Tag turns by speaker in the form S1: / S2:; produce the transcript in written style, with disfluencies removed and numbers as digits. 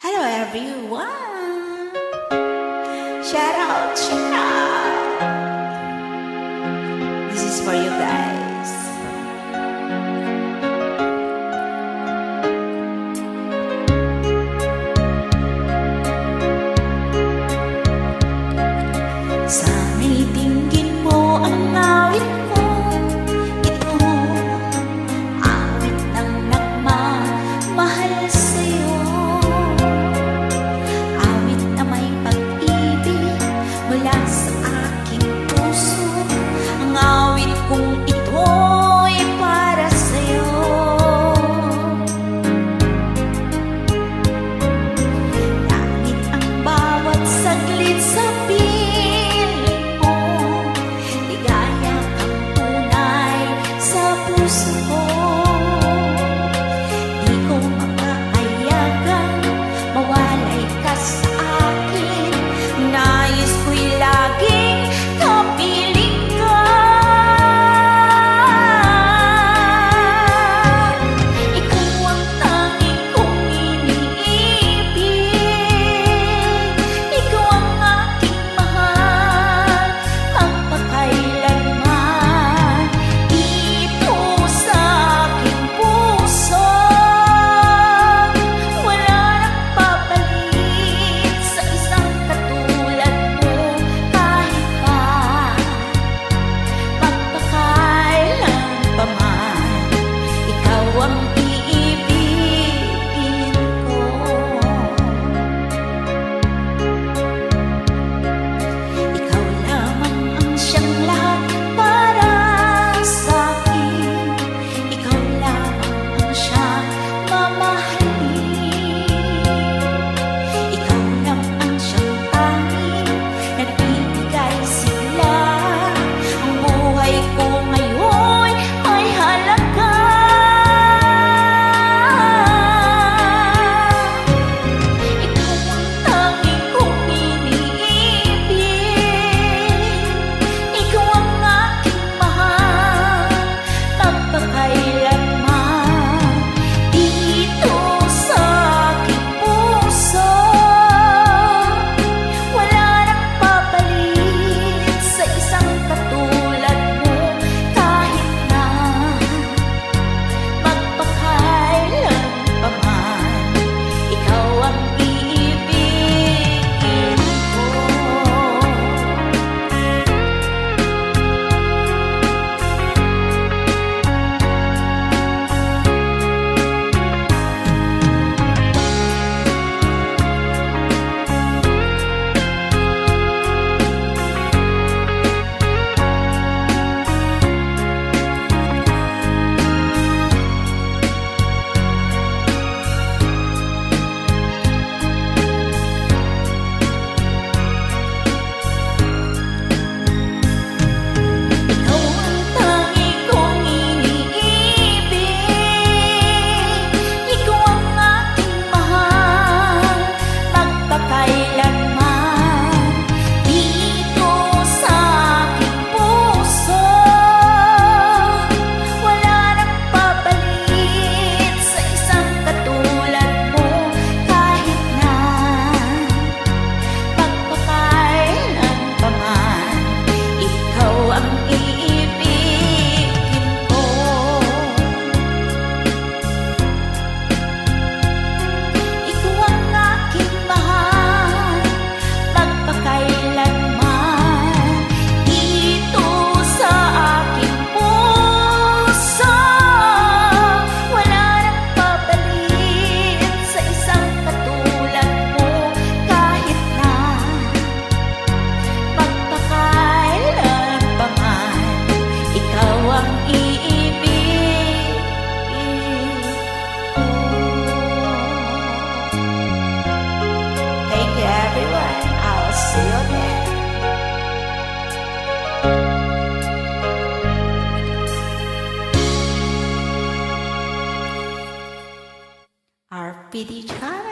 S1: Hello everyone! Shout out, shout out! This is for you guys. Sana'y tingin mo ang awit ko. Ito, awit ng nagmamahal sa'yo. Awit na may pag-ibig mula sa aking puso. Ang awit kong ito'y para sa'yo. Langit ang bawat saglit sa piling mo. Ligaya kang tunay sa puso ko. Di ko mapaayagang mawalay ka sa akin. Nais ko'y laging kapiling ka. Ikaw ang tanging kong iniibig. Ikaw ang aking mahal magpakailanman. Dito sa aking puso, wala nang papalit sa isang katulad mo kahit pa magpakailanman. Ikaw ang iibigin ko. Ikaw lamang ang siyang lahat para sa akin. Ikaw lamang ang siyang mamahalin. Ikaw lang ang siyang tanging nagbibigay sigla. Ang buhay ko ngayon ay halaga. Ikaw ang tanging kong iniibig. Ikaw ang aking mahal magpakailanman. Dito sa aking puso, wala nang papalit sa isang katulad mo kahit na magpakailanman. Ikaw ang iibigin ko. Ikaw ang tanging kong iniibig. Ikaw ang aking mahal magpakailanman. Dito sa aking puso, wala nang papalit sa isang katulad mo kahit na magpakailanman. Ikaw ang iibigin ko. Ikaw ang aking mahal magpakailanman. Dito sa aking puso, wala nang papalit sa isang katulad mo kahit na magpakailanman. Ikaw ang iibigin ko. Thank you everyone. I'll see you again. Our PD chat.